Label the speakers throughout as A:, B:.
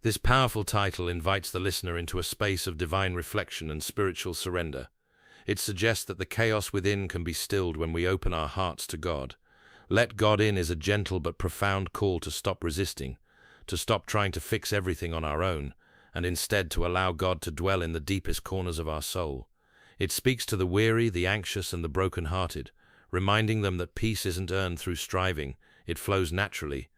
A: This powerful title invites the listener into a space of divine reflection and spiritual surrender. It suggests that the chaos within can be stilled when we open our hearts to God. Let God in is a gentle but profound call to stop resisting, to stop trying to fix everything on our own, and instead to allow God to dwell in the deepest corners of our soul. It speaks to the weary, the anxious, and the broken-hearted, reminding them that peace isn't earned through striving, it flows naturally.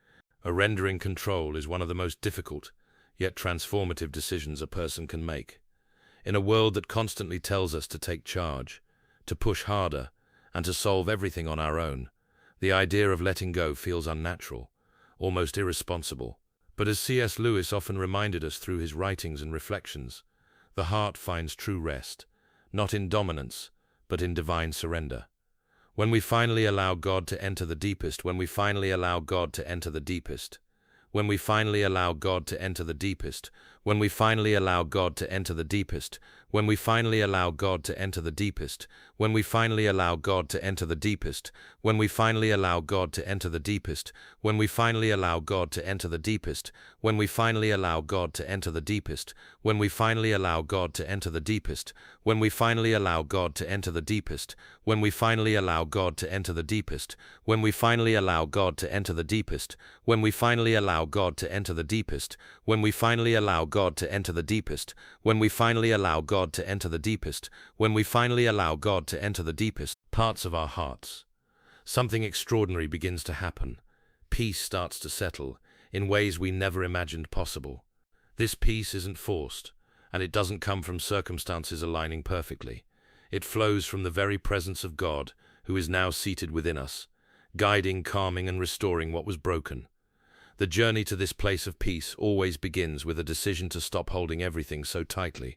A: Surrendering control is one of the most difficult, yet transformative decisions a person can make. In a world that constantly tells us to take charge, to push harder, and to solve everything on our own, the idea of letting go feels unnatural, almost irresponsible. But as C.S. Lewis often reminded us through his writings and reflections, the heart finds true rest, not in dominance, but in divine surrender. When we finally allow God to enter the deepest, when we finally allow God to enter the deepest, when we finally allow God to enter the deepest, when we finally allow God to enter the deepest, when we finally allow God to enter the deepest, when we finally allow God to enter the deepest, when we finally allow God to enter the deepest, when we finally allow God to enter the deepest, when we finally allow God to enter the deepest, when we finally allow God to enter the deepest, when we finally allow God to enter the deepest, when we finally allow God to enter the deepest, when we finally allow God to enter the deepest, when we finally allow God to enter the deepest, when we finally allow God to enter the deepest, when we finally allow God to enter the deepest, when we finally allow God to enter the deepest parts of our hearts, something extraordinary begins to happen. Peace starts to settle in ways we never imagined possible. This peace isn't forced, and it doesn't come from circumstances aligning perfectly. It flows from the very presence of God, who is now seated within us, guiding, calming, and restoring what was broken. The journey to this place of peace always begins with a decision to stop holding everything so tightly.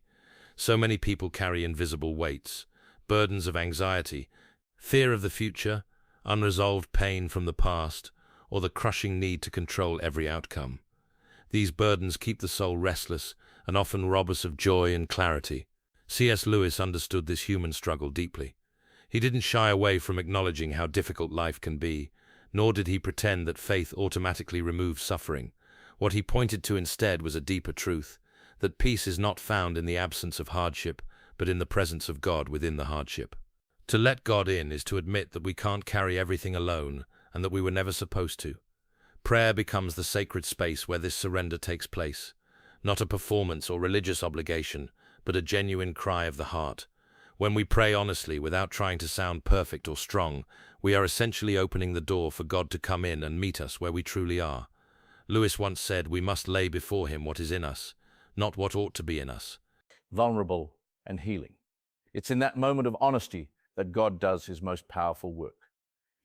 A: So many people carry invisible weights, burdens of anxiety, fear of the future, unresolved pain from the past, or the crushing need to control every outcome. These burdens keep the soul restless and often rob us of joy and clarity. C.S. Lewis understood this human struggle deeply. He didn't shy away from acknowledging how difficult life can be, nor did he pretend that faith automatically removes suffering. What he pointed to instead was a deeper truth, that peace is not found in the absence of hardship, but in the presence of God within the hardship. To let God in is to admit that we can't carry everything alone and that we were never supposed to. Prayer becomes the sacred space where this surrender takes place, not a performance or religious obligation, but a genuine cry of the heart. When we pray honestly, without trying to sound perfect or strong, we are essentially opening the door for God to come in and meet us where we truly are. Lewis once said, "We must lay before him what is in us, not what ought to be in us."
B: Vulnerable and healing. It's in that moment of honesty that God does his most powerful work.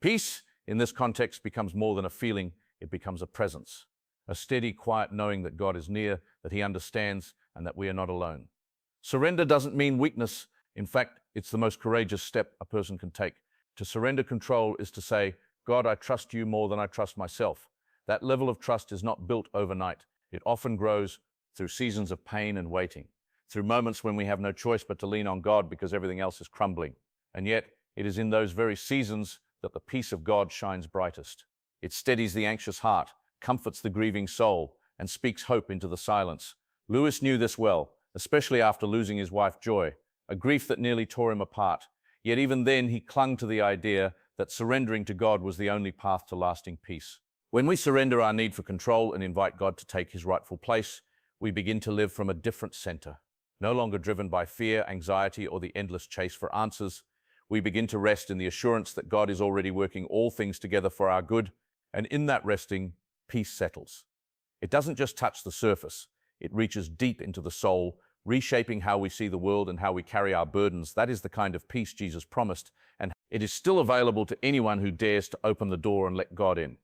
B: Peace, in this context, becomes more than a feeling, it becomes a presence. A steady, quiet knowing that God is near, that he understands, and that we are not alone. Surrender doesn't mean weakness. In fact, it's the most courageous step a person can take. To surrender control is to say, God, I trust you more than I trust myself. That level of trust is not built overnight. It often grows through seasons of pain and waiting, through moments when we have no choice but to lean on God because everything else is crumbling. And yet, it is in those very seasons that the peace of God shines brightest. It steadies the anxious heart, comforts the grieving soul, and speaks hope into the silence. Lewis knew this well, especially after losing his wife Joy, a grief that nearly tore him apart. Yet even then, he clung to the idea that surrendering to God was the only path to lasting peace. When we surrender our need for control and invite God to take his rightful place, we begin to live from a different center. No longer driven by fear, anxiety, or the endless chase for answers, we begin to rest in the assurance that God is already working all things together for our good, and in that resting, peace settles. It doesn't just touch the surface, it reaches deep into the soul, reshaping how we see the world and how we carry our burdens. That is the kind of peace Jesus promised, and it is still available to anyone who dares to open the door and let God in.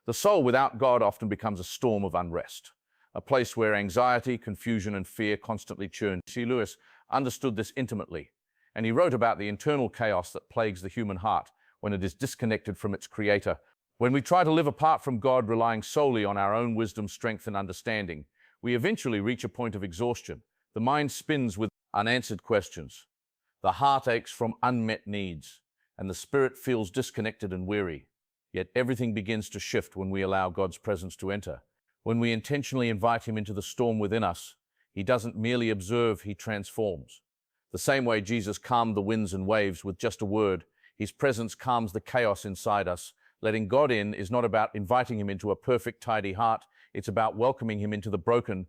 B: The soul without God often becomes a storm of unrest, a place where anxiety, confusion, and fear constantly churn. C. Lewis understood this intimately, and he wrote about the internal chaos that plagues the human heart when it is disconnected from its creator. When we try to live apart from God, relying solely on our own wisdom, strength, and understanding, we eventually reach a point of exhaustion. The mind spins with unanswered questions. The heart aches from unmet needs, and the spirit feels disconnected and weary. Yet everything begins to shift when we allow God's presence to enter. When we intentionally invite him into the storm within us, he doesn't merely observe, he transforms. The same way Jesus calmed the winds and waves with just a word, his presence calms the chaos inside us. Letting God in is not about inviting him into a perfect, tidy heart. It's about welcoming him into the broken,